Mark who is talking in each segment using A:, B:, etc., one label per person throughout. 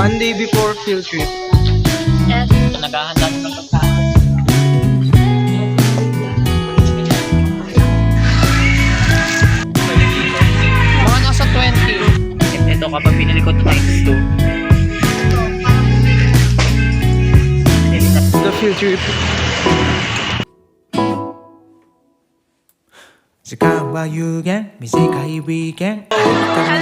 A: One day before field trip.
B: Yes.
C: Naghahanda ng pagkain.
A: Mga nasa 20.
C: Ito kapag pinili ko ito times 2.
A: The field trip.
D: 時間は有限短いウィーケン新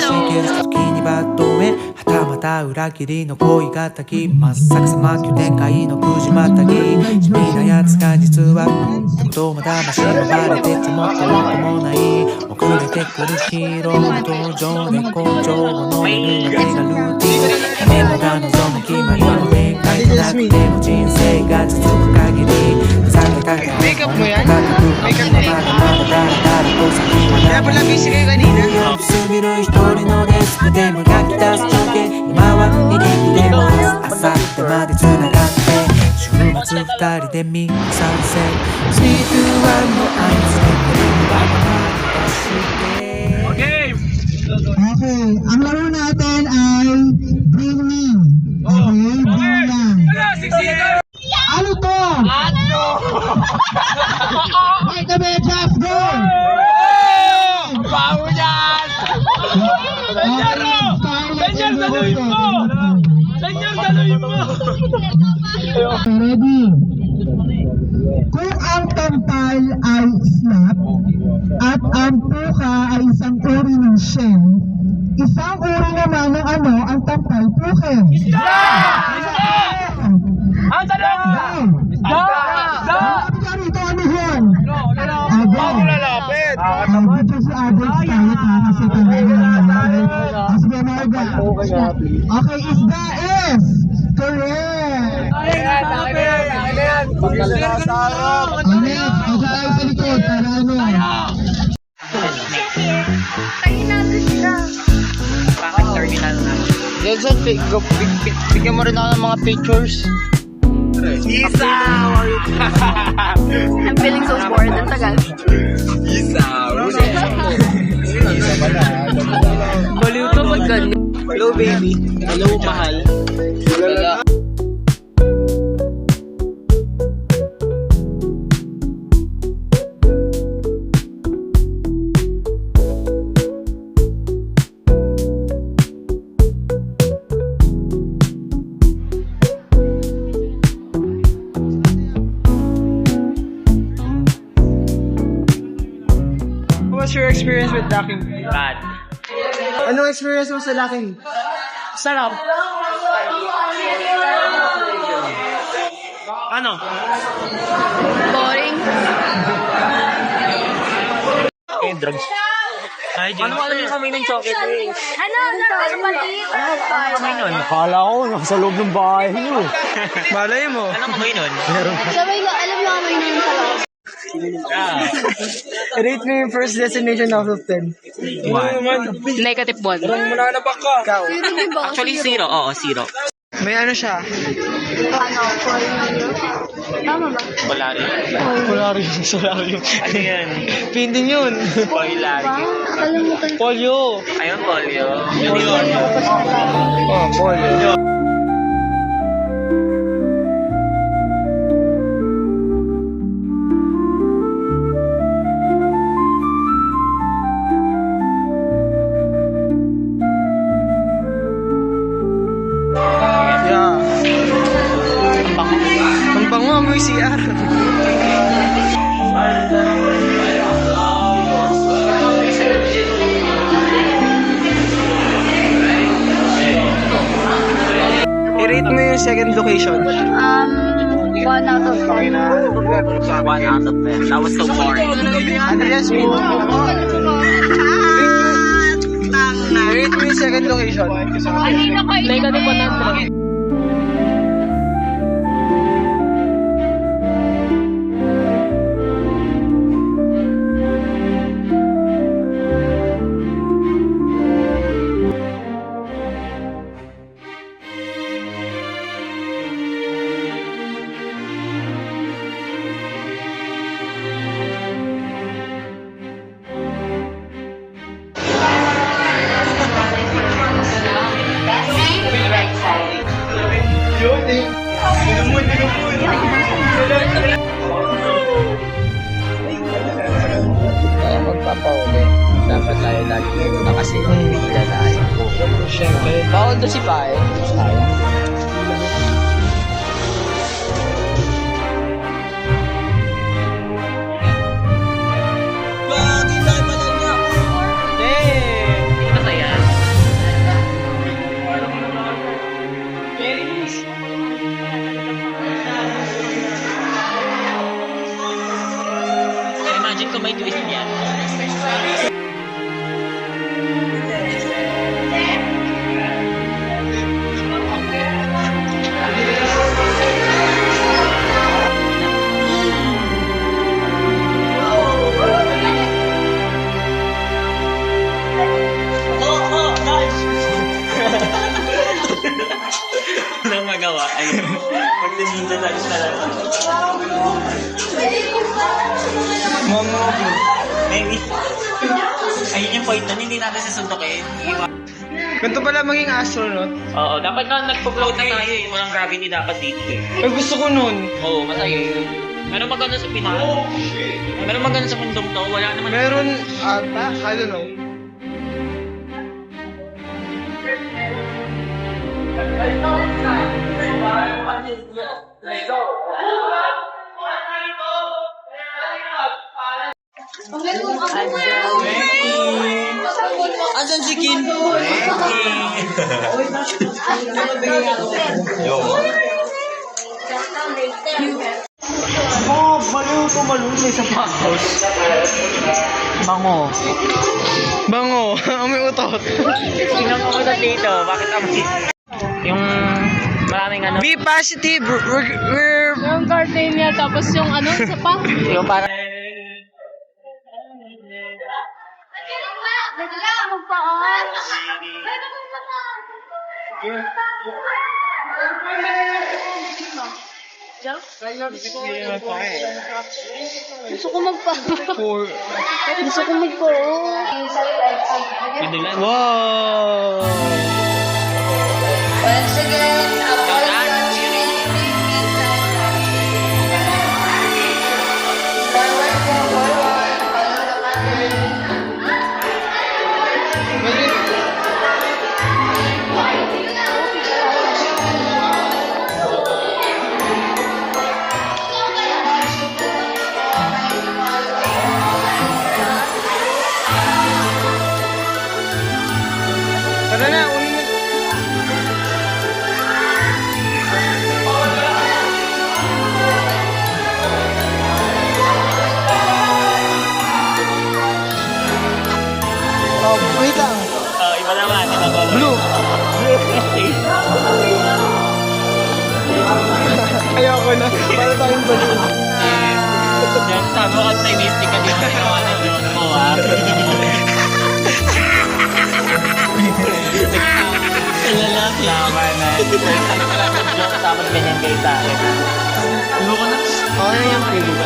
D: しい景色にバッドへはたまた裏切りの恋がたき真っ逆さま急展開のくじまたぎ地味なやつが実はこともだましもバレててもってももない遅れてくるヒーローの登場で根性を飲めるのがルーティン誰もが望む決まりの限界となくても人生が続く限りされたか
A: Makeup mo yan? Makeup mo yan? Kaya pala busy kayo kanina.
D: 過ぎる一人のデスクでもがき出す情景今は右でも朝ってまで繋がって週末二人でミックスさせスピードワンの合図でこれにバカバカ出して
E: Okay, ang laro natin ay Bring Me. Okay, bring lang. Ano to? Right kami, Jeff, go!
A: Bago yan!
E: Sanyal, saluhin mo! Ready? Kung ang tampal ay snap at ang puka ay isang uri ng shell, isang uri naman ng ano ang tampal puke.
A: Ang talong!
E: Sabi ka rito, ano yun?
A: Bago lalapit!
E: Dito si Alex tayo kasi sige, Marga. Okay, isda is correct. Next, okay tayo sa likod para ano.
B: Tayo natin sila.
C: Bakit terminal na?
A: Nelson, bigyan mo rin ako ng mga pictures.
B: I'm feeling so bored. Ang tagal.
A: Baliw to pag ganyan. Hello baby. Hello mahal. What's your experience with docking?
C: Bad.
A: Anong experience mo sa docking?
C: Sarap. Ano?
B: Boring.
C: Eh, drugs. Ay, Jim. Ano yung kamay ng chocolate?
B: Ano? Maliit.
C: Kamay nun?
A: Akala ko, nasa loob ng bahay niyo. Malay mo.
C: Anong kamay nun?
B: Sabay na, alam niyo kami nun sa loob.
A: Rate mo yung first destination out of 10.
B: Negative 1.
A: Ikaw.
C: Actually, 0. Oo, 0.
A: May ano siya?
B: Ano? Tama ba?
C: Polarium.
A: Solarium.
C: Ano yan?
A: Pinding yun.
C: Polarium.
B: Kalimutan ko.
A: Polio.
C: Ayun, polio.
A: Oh, polio. Yeah. Ang bango, amoy CR. I-rate mo yung second location.
B: 1 out of 10.
C: 1 out of 10. That was so boring.
A: Andres, i-rate mo yung second location.
B: Negative 100.
F: Right side.
A: Siyempre. Bawal to si Pae.
C: Imagine ko may twist yan. Walang magawa. Ayun. Pag tininda tayo sa lang. Maybe. Ayun yung point na hindi natin sasundukin.
A: Ganito pala maging astronaut.
C: Oo, dapat nga nagpo-float na tayo eh. Walang gravity dapat dito eh.
A: Ay, gusto ko nun.
C: Oo, masaya yun. Meron maganda sa Pinas. Meron maganda sa mundong to. Wala naman.
A: Meron ata, I don't know. Asan si Kim?
C: Oh, baliw to malun may sa house. Bango.
A: Bango, amoy utot.
C: Tingnan mo kita dito. Bakit amoy? Yung maraming ano.
A: Be positive. We're
B: Yung gardenia, tapos yung ano, isa pa.
C: Yung para
B: Gusto ko magpa. Gusto ko magpa.
A: wow.
B: Once again,
A: Tara na, unin na. Oh, wait lang.
C: iba naman.
A: Blue. Ayoko na. Para tayong balloon.
C: Diyan, sabi ko optimistic ka dito. Ginawa ng drone mo ah. Lalaki. Tama na. Sabi ko lang ng joke, tapos ganyan kayo sa akin. Ano ko na?
A: Okay yung feeling.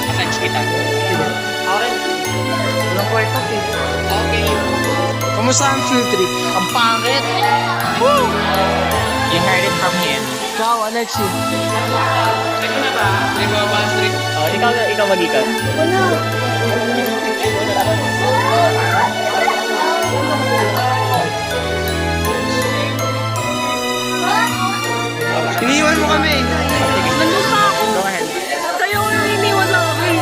C: Massage kita. Okay.
A: Walang kwarto eh.
C: Okay.
A: Kamusta ang field trip?
C: Ang pangit. Woo! You heard it from him.
A: Ikaw, Alexi.
C: Ito na ba? Nagbawa street. Oh, ikaw mag-ikat.
A: Iniwan mo kami.
B: Nandun pa ako.
C: Go ahead.
B: Kayo yung iniwan sa akin.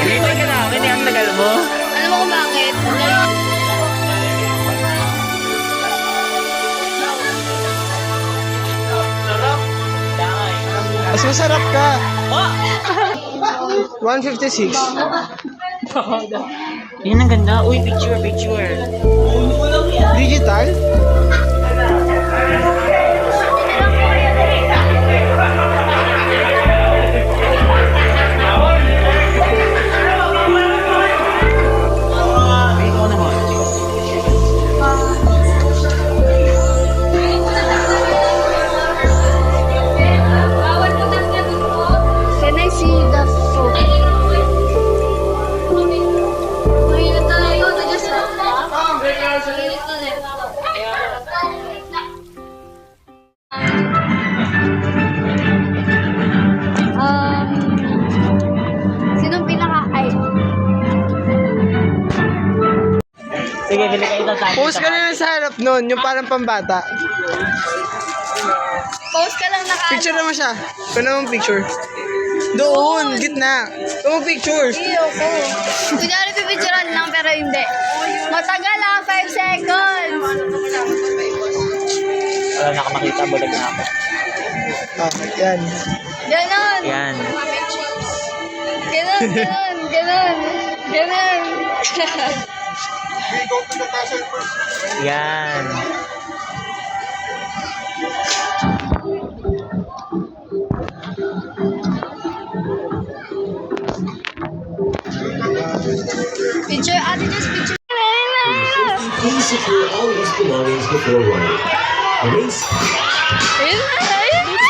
C: Hinihintay ka namin eh. Ang tagal mo.
B: Alam mo kung bakit?
C: Sarap. Dangay.
A: Mas masarap ka.
C: Oh!
A: 156.
C: Yun ang ganda. Uy, picture.
A: Digital?
B: Can I see the photo? Mahirap tayo. Just sinong pinaka ay
C: Sige, bili kayo ng tayo.
A: Post ka na lang sa harap nun, yung parang pambata.
B: Post ka lang naka...
A: Picture naman siya. Ikaw naman picture. Doon, gitna. Ikaw mo picture.
B: Ayoko. Kunyari pipicturean lang pero hindi. Matagal 5 seconds.
C: Wala na ka makita, bulag na ako.
A: Ah, yan.
B: Ganon.
C: Yan.
B: Ganon, ganon, ganon. Ganon.
C: Yan.
B: Picture, ate just picture.
F: Please secure all of his belongings before running. Race.
B: Ayun na, ayun na.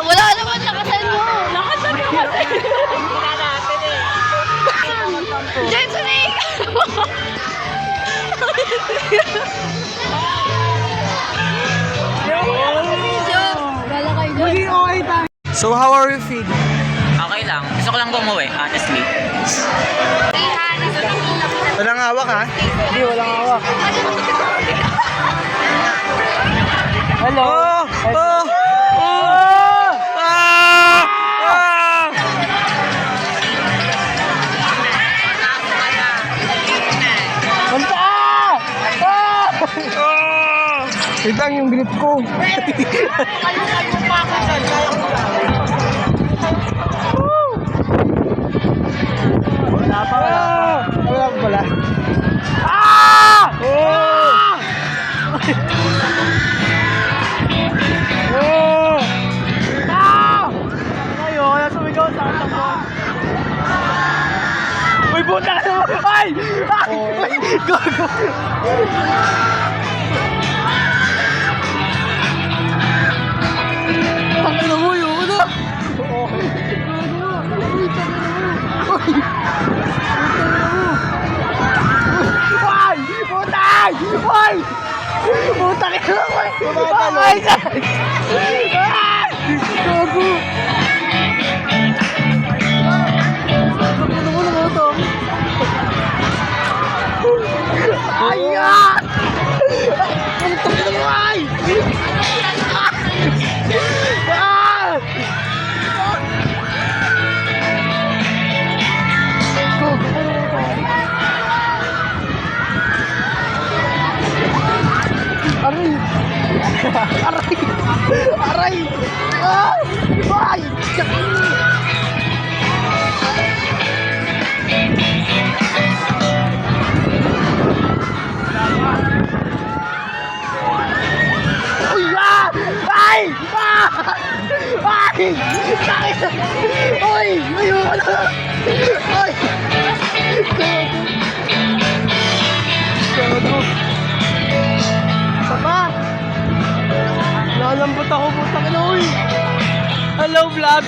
B: Wala naman, lakasan mo. Lakasan mo kasi. Wala natin eh. Jensen eh. Wala kayo.
A: So, how are you feeling?
C: Okay lang. Gusto ko lang bumuwi, honestly.
A: Walang hawak, ha? Hindi, walang hawak. Hello? Oh! Oh! Oh! Ah! Ah! Banta! Ah! Ah! Wait lang yung grip ko. Wala pa, wala pa. Wala pa pala. Ah! Oh! Oh! Ah! Ayoko na sumigaw sa akin ako. Uy, puta ka naman! Ay! Ay! Gago! Tangina mo, ayoko na! Ay! Putay! Ay! Putang ina mo! Oh my God! Ay! Gago! Ayan! Ang tagal mo ay! Ah! Aray! Aray! Aray! Ah! Ay! Uy! Ah! Ay! Ah! Ay! Uy! Ayoko na! Ay! Gago! Sapa! Lalambot ako, puta ka na, uy! Hello, vlog!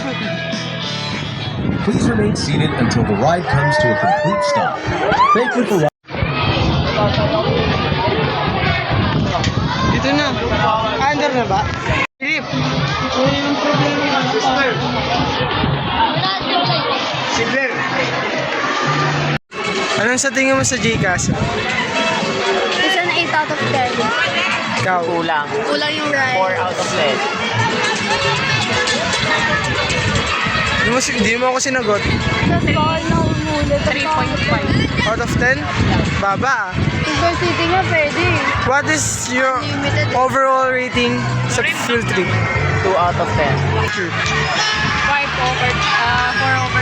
F: Please remain seated until the ride comes to a complete stop. Thank you for
A: Dito na. Under na ba? Philip! Silver! Anong sa tingin mo sa Gcash?
B: It's an 8 out of 10.
A: Ikaw.
C: Kulang.
B: Kulang yung ride.
C: 4 out of 10.
A: Di mo ako sinagot.
B: Kasi na umulit. 3.5.
A: Out of 10? Baba.
B: Super City nga pwede.
A: What is your overall rating sa Field Trip?
C: 2 out of 10.
B: 4 over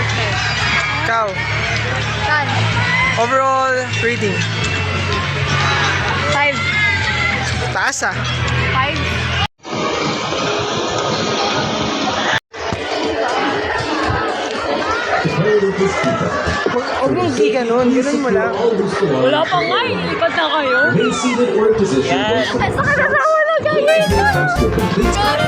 B: 10.
A: Ikaw.
B: Saan?
A: Overall rating.
B: 5.
A: Taas ah.
B: 5.
A: Huwag mong hindi ganun. Ganun mo lang.
B: Wala pa nga eh. Lipat na kayo.
F: Remain seated or in position.
C: Yan.
B: Ay, saka kasama na gagawin na.
F: Comes to a complete stop.